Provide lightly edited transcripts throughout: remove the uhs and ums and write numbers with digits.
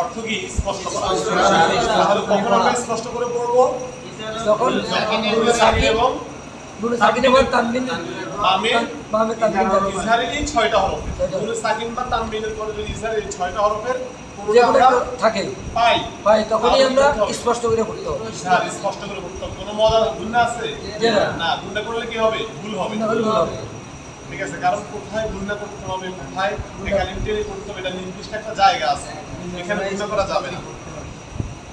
অর্থ কি স্পষ্ট করা। তাহলে কখন আমরা স্পষ্ট করে পড়বো? যখন সাকিন এবং নুন সাকিন এবং তানবিন বামে তানবিন ইজহারের এই 6টা হরফ। নুন সাকিন বা তানবিনের পরে যদি ইজহারের এই 6টা হরফের পুরোটা আমরা থাকে পাই তখনই আমরা স্পষ্ট করে পড়তে হবে। ইজহার স্পষ্ট করে পড়তে হবে। কোনো মজার গুণা আছে? না, গুণা করলে কি হবে? ভুল হবে। ঠিক আছে, কারণ কোথায় গুণা করতে হবে, কোথায় একালিমটেরি করতে হবে, এটা নির্দিষ্ট একটা জায়গা আছে, এখানে গুণা করা যাবে না।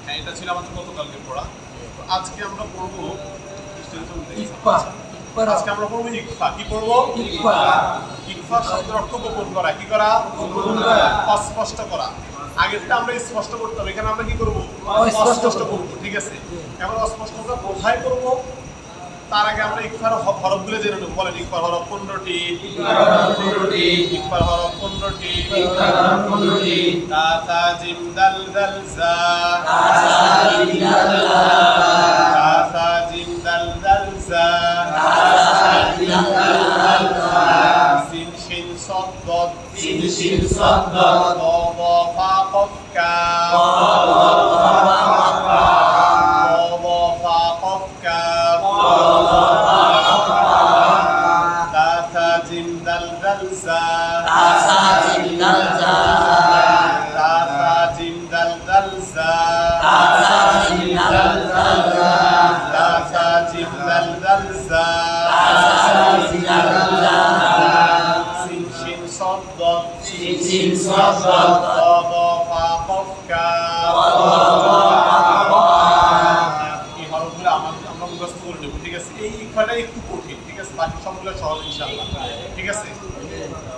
হ্যাঁ, এটা ছিল আমাদের গতকালকে পড়া। তো আজকে আমরা পড়বো ইকফা। আজকে আমরা পড়বো ইকফা। কি পড়বো? ইকফা। ইকফা শব্দের অর্থ গোপন করা। কি করা? গোপন করা, অস্পষ্ট করা। আগেরটা আমরা স্পষ্ট করতে হবে, এখানে আমরা কি করব? অস্পষ্ট করব। ঠিক আছে, এবার অস্পষ্টতা কোথায় করব তার আগে আমরা ইকফার হরফগুলো জেনে নেব। বলেন, ইকফার হরফ 15টি। ইকফার হরফ 15টি। তা তা জিম দাল দাল জা। তা তা জিম দাল দাল জা। সিন শিন সাদ দাদ। ত ব ফা কফ কাফ।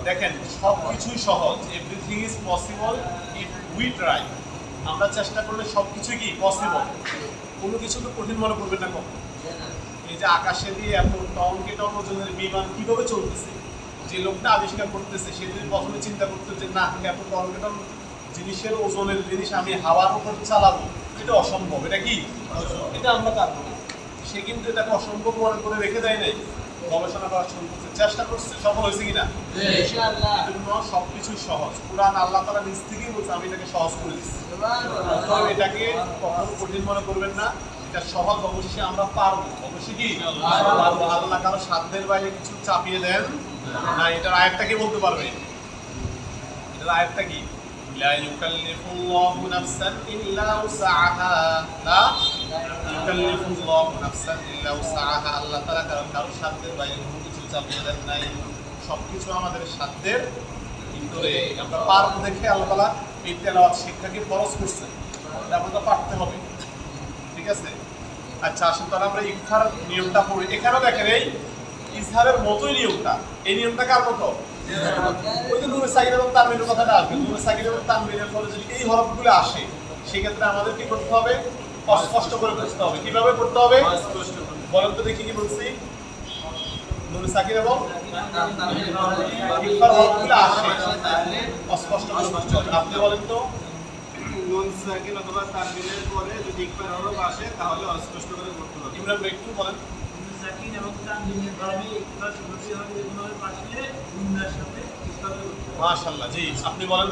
দেখেন, সবকিছুই সহজ। Everything is possible if we try. আমরা চেষ্টা করলে সবকিছুই কি পসিবল। কোনো কিছুকে কঠিন মনে করবেন না কখন। এই যে আকাশে দিয়ে এত টনকে টন ওজনের বিমান কিভাবে চলতেছে, যে লোকটা আবিষ্কার করতেছে সে যদি প্রথমে চিন্তা করতো যে না, এত টনকে টন জিনিসের ওজনের জিনিস আমি হাওয়ার উপর চালাবো, এটা অসম্ভব। এটা কি? এটা আমরা পারবো না। সে কিন্তু এটাকে অসম্ভব মনে করে রেখে দেয় নাই, গবেষণা করা শুরু করছে, চেষ্টা করছে, সফল হয়েছে কিনা? এজন্য সবকিছুই সহজ। কুরআন আল্লাহ তাআলা নিজ থেকেই বলছে আমি এটাকে সহজ করে দিচ্ছি। এটাকে কখনো কঠিন মনে করবেন না, এটা সহজ। অবশ্যই আমরা পারবো, অবশ্যই কি পারবো। আল্লাহ কারো সাধ্যের বাইরে কিছু চাপিয়ে দেন না। এটার আয়াতটা কি বলতে পারবে? এটার আয়াতটা কি? লা ইউকাল্লিফুল্লাহু নাফসান ইল্লা উসআহা। লা ইউকাল্লিফুল্লাহু নাফসান ইল্লা উসআহা। আল্লাহ তাআলা কারো সাধ্যের বাইরে কোনো কিছু চাপিয়ে দেন নাই, সবকিছু আমাদের সাধ্যের ভিতরে। আমরা পারবো দেখে আল্লাহ তাআলা এই তেলাওয়াত শিক্ষাকে ফরজ করছেন, এটা আমাদের পারতে হবে। ঠিক আছে, আচ্ছা আসুন তাহলে আমরা ইকফার নিয়মটা পড়ি। এখানেও দেখেন এই ইজহারের মতোই নিয়মটা। এই নিয়মটা কার মতো? ওই যে নুন সাকিন এবং তানবিনের কথাটা আসবে। নুন সাকিন এবং তানবিনের ফলে যদি এই হরফগুলো আসে, সেক্ষেত্রে আমাদের কি করতে হবে? অস্পষ্ট করে বুঝতে হবে। কিভাবে করতে হবে বলেন তো দেখি, কি বলছি? নুন সাকিন এবং ইকফার হরফগুলো আসে, অস্পষ্ট করে বুঝতে হবে। আপনি বলেন তো। নুন সাকিন অথবা তানবিনের পরে যদি ইকফার হরফ আসে তাহলে অস্পষ্ট করে পড়তে হবে। ইমরান ভাই একটু বলেন। নুন সাকিন এবং তানবিনের পরে ইকফার শুরুতে হবে এভাবে পাশে গুণার সাথে ইকফার করতে হবে। মাশাআল্লাহ, জি আপনি বলেন।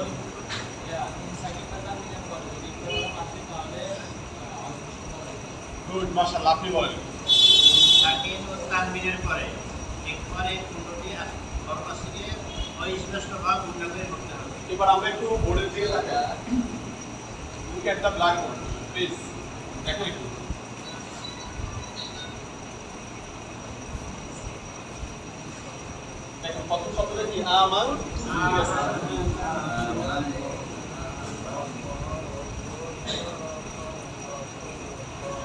নুন সাকিন বা তানবিনের পরে যদি ইকফার আসে তাহলে গুড, মাশাআল্লাহ, আপনি বলেন। নুন সাকিন ও তানবিনের পরে ইকফারে পুরোটি হরফ আসলে অস্পষ্ট বা গুণা করে পড়তে হবে। এবার আমরা একটু বোর্ডের দিকে তাকাই। Look at the black board please. দেখো একটু, দেখো প্রথম শব্দটা কি? আমান।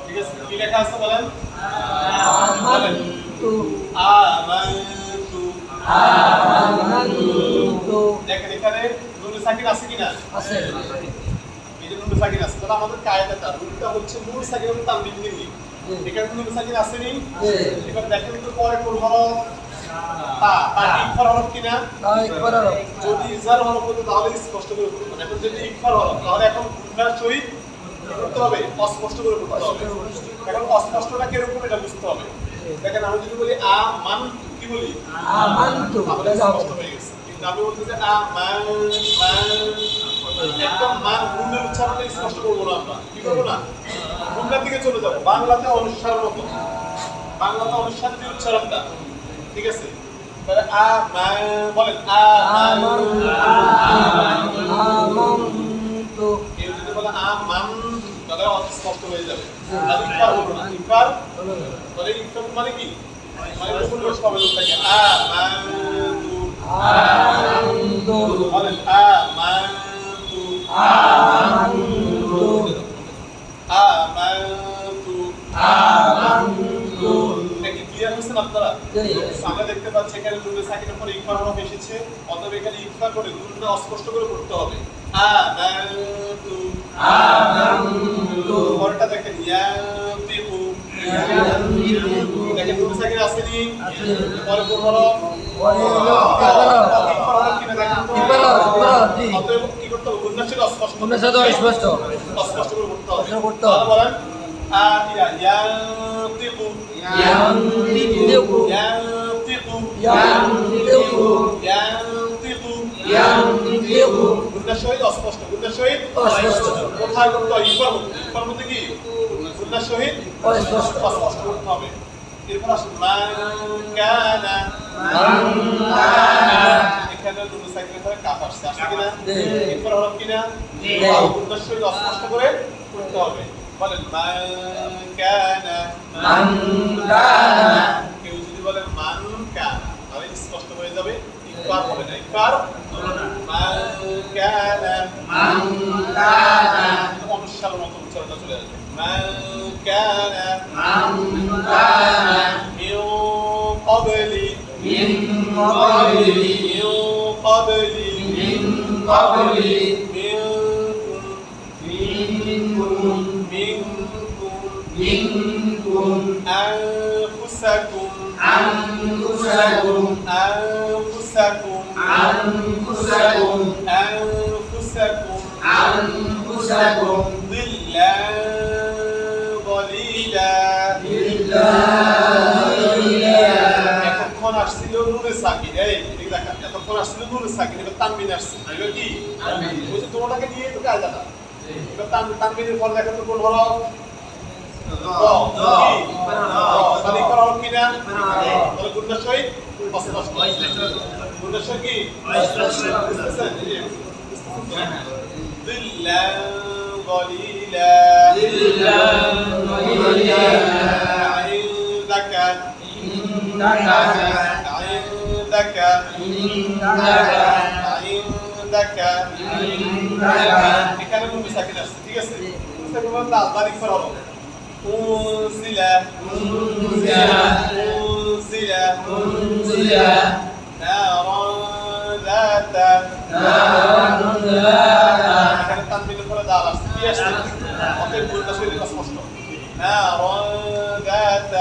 ঠিক আছে, কি লেখা আছে বলেন? আমানতু। দেখেন এখানে নুন সাকিন আছে কিনা? আছে। এই যে নুন সাকিন আছে, তাহলে আমাদের কায়দাটা রুলটা হচ্ছে নুন সাকিন এবং তানবিন নিয়ে। এখানে নুন সাকিন আসেনি। এবার দেখেন তো পরে কোন হরফ? তা। তা ইকফার হরফ কিনা? ইকফার হরফ। যদি ইজহার হরফ হতো তাহলে স্পষ্ট করে বলতেন। এখন যদি ইকফার হরফ, তাহলে এখন গুণার সহিত করতে হবে অস্পষ্ট করে পড়তে হবে। এখন অস্পষ্টটা কিরকম এটা বুঝতে হবে। দেখেন আমি যদি বলি আ মান কি বলি আমান্তু আমাদের স্পষ্ট হয়ে গেছে, কিন্তু আমি বলতে যে আ মান একদম মান গুণের উচ্চারণে স্পষ্ট করবো না, আমরা কি করবো না গুণের দিকে চলে যাবো। বাংলাতে অনুসার মতো, বাংলাতে অনুসার যে উচ্চারণটা, ঠিক আছে? তাহলে আ মান বলেন আ মান আমান্তু কেউ যদি বলে আ মান তাহলে অস্পষ্ট হয়ে যাবে। আর ইকবার হলো না, ইকবার তাহলে ইকবার মানে কি, মানে কোন রকম হবে থাকে আ মান আমান্তু বলেন আ মান আমান্তু আমান্তু এটা কি ক্লিয়ার হয়েছেন আপনারা? জি। আমরা দেখতে পাচ্ছি এখানে নুনে সাকিনের পরে ইকফা হরফ এসেছে, অতএব এখানে ইকফা করে নুনটা অস্পষ্ট করে পড়তে হবে। আমানতু আমানতু পরেরটা দেখেন ইয়ানতিকু ইয়ানতিকু, দেখেন নুনে সাকিন আসেনি, পরে কোন হরফ ইকফা হরফ কিনা দেখেন তো। জি। অতএব কি করতে হবে, গুণনাশীল অস্পষ্ট গুণনাশীল অস্পষ্ট অস্পষ্ট করে পড়তে হবে। করতে হবে। তাহলে বলেন ইয়ানতিকু ইয়ানতিকু ইয়ানতিকু ইয়ানতিকু ইয়ানতিকু ইয়ানতিকু গুণের সহিত অস্পষ্ট, গুণের সহিত অস্পষ্ট। কোথায় করতে হবে, ইকফার মধ্যে, ইকফার মধ্যে কি গুণের সহিত অস্পষ্ট। অস্পষ্ট করতে হবে। এরপর আসুন মান কানা, এখানে দুটো সাইকেল ধরে কাপ আসছে, আসছে কিনা, ইকফার হরফ কিনা, গুণের সহিত অস্পষ্ট করে করতে হবে। বলেন মান কানা, কেউ যদি বলে মান কানা তাহলে স্পষ্ট হয়ে যাবে, ইকফার হবে না, ইকফার মান কানা অনুসার মতো উচ্চারণটা চলে আসবে। মান কানা মিন ক্বাবলি মিন ক্বাবলি منكم أنفسكم ضلا ضليلا এতক্ষণ আসছিল নুনে সাকিন, এই ঠিক দেখা, এতক্ষণ আসছিল নুনে সাকিন, এবার তানবিন আসছে, এবার কি ওই যে তোমাটাকে নিয়ে তো কায়দাটা, এবার তানবিনের পর দেখা তো কোন হরফ তাহলে ইকফার হরফ কিনা, তাহলে গুণের সহিত অস্পষ্ট, গুণের সহিত কি বুঝতেছেন? ضلا ضليلا عندك এখানে নুন সাকিন আসছে, ঠিক আছে? সাকিন মানে দাল ইকফার হরফ أنزل نارا ذات এখানে তানবিনের পরে দাল আসছে, কি আসছে? অতএব গুণটা শরীরে স্পষ্ট। نارا ذات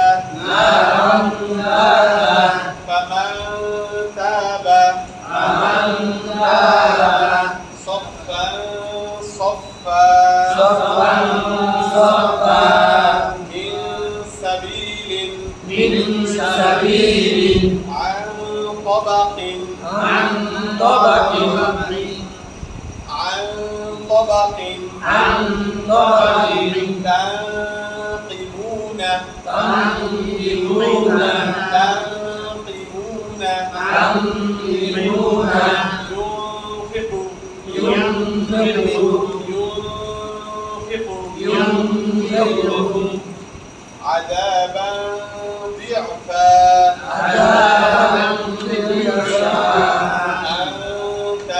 فمن تاب صفا صفا من سبيل عن طبق تنقمون ينفق عذابا ضعفا أنت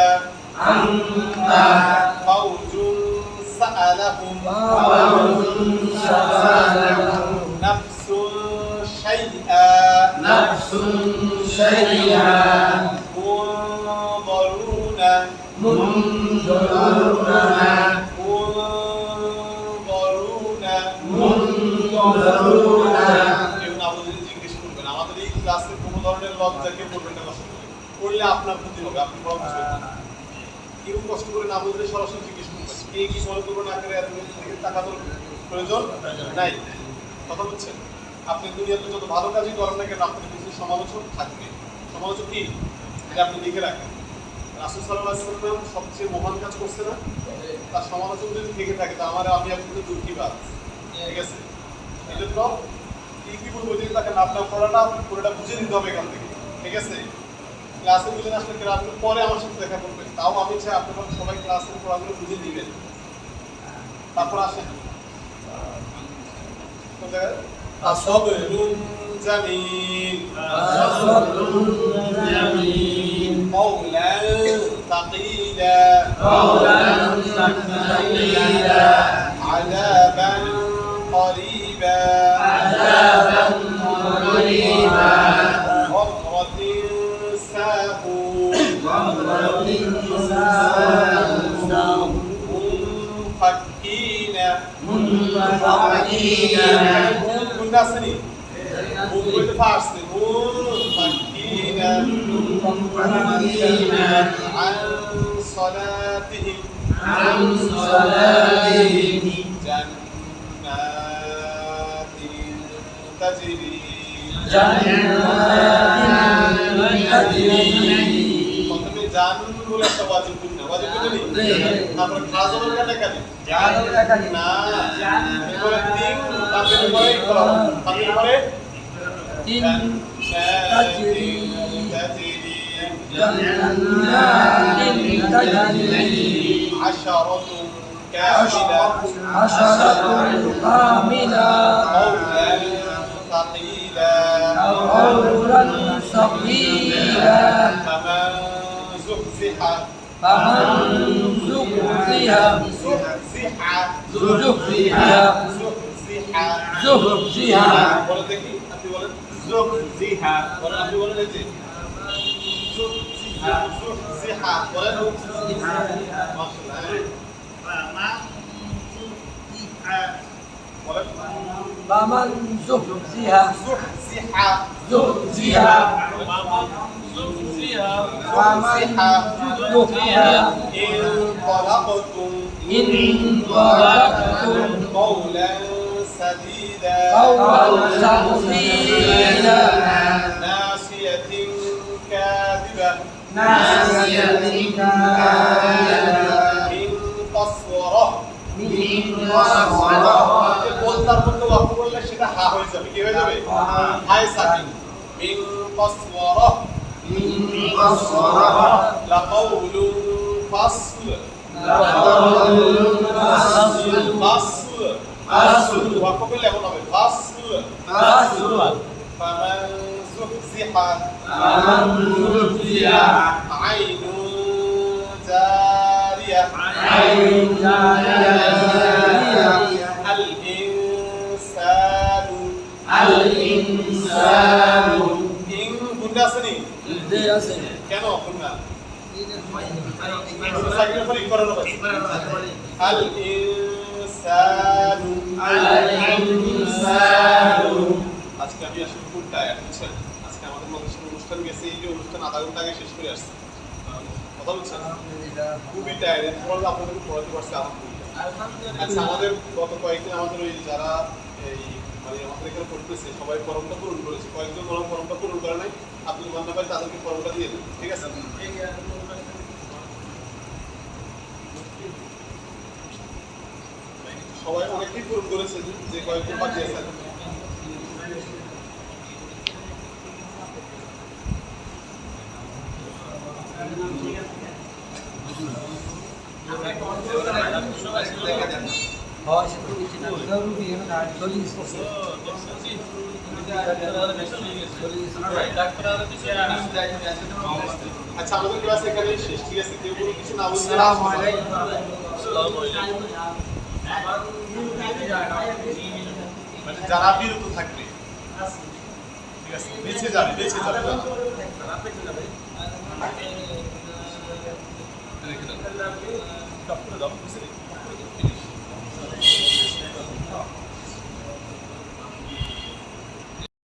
فوج سألهم نفس شيئا আমাদের এই ক্লাসে কোনো ধরনের লজ্জাকে করবেন না, কষ্ট করে করলে আপনার ক্ষতি হবে, আপনি বড় কষ্ট করবেন। কেউ কষ্ট করে না বুঝলে সরাসরি জিজ্ঞেস করবেন কি মনে করবো না করে এত দিকে তাকানোর প্রয়োজন নাই। কথা বলছেন? আপনি দুনিয়াতে যত ভালো কাজই করেন না কেন আপনার কিছু সমালোচক থাকবে। সমালোচক কি এটা আপনি লিখে রাখেন। রাসূল সাল্লাল্লাহু আলাইহি ওয়াসাল্লাম সবচেয়ে মহান কাজ করছে না, তার সমালোচক যদি থেকে থাকে তা আমি আপনি তো দুঃখীবাদ। ঠিক আছে, এই জন্য কি বলবো যে তাকে আপনার পড়াটা পুরোটা বুঝে নিতে হবে এখান থেকে। ঠিক আছে, ক্লাসে বুঝে না আসলে আপনি পরে আমার সাথে দেখা করবেন, তাও আমি চাই আপনারা সবাই ক্লাসের পড়াগুলো বুঝে নেবেন। তারপর আসেন কোন জায়গায় আসাবরুন জামিল قولا ثقيلا عذابا قريبا غفرة ساهون منفكين كنا سنين وقلت فارسي منفكين عن صلاتهم جنات تجري প্রথমে জান বলে একটা ওয়াজিব না, ওয়াজিব কি আমরা খাওয়া যাবে না কালি না এবারে তিন তারপরে পরে করো তারপরে পরে তিন তাজরি عشرة كاملة قولا ثقيلا فمن زحزح বলে দেখি আপনি বলেন زحزح বলেন আপনি বলেন এই যে زحزح বলেন فمن زحزح انطلقتم قولا سديدا ناصية كاذبة من قسورة বলতার মধ্যে ওয়াক্ফ করলে সেটা হা হয়ে যাবে। কি হয়ে যাবে? হায় সাকিন মিন কসওয়ারা লাকাউলুন ফাসল ওয়াক্ফ করলে এমন হবে ফাসল ফামান যুহজিহা আইনুন জারিয়া الإنسان إن كنا سنين কেন كنا সাইকেল ফরি করানো হবে الإنسان আজকে আমি আসলে খুব টায়ার্ড বুঝছেন। আজকে আমাদের মধ্যে অনুষ্ঠান গেছে, এই যে অনুষ্ঠান আধা ঘন্টা আগে শেষ করে আসছে। কথা বলছেন খুবই টায়ার্ড, এরপর আপনাদের পড়াতে পারছে আলহামদুলিল্লাহ। আচ্ছা আমাদের গত কয়েকদিন আমাদের ওই যারা এই মানে আমাদের এখানে পড়তেছে সবাই ফর্মটা পূরণ করেছে, কয়েকজন ফর্মটা পূরণ করে নাই, আব্দুল মান্না ভাই তাদেরকে ফর্মটা দিয়ে দেন। ঠিক আছে, সবাই অনেকেই পূরণ করেছে, যে কয়েকজন বাকি আছে। আচ্ছা আমাদের ক্লাস এখানে শেষ। ঠিক আছে, কেউ কোনো কিছু না বুঝলে মানে যারা বিরত থাকবে ঠিক আছে বেঁচে যাবে ডক্টরে যাবো বুঝলি।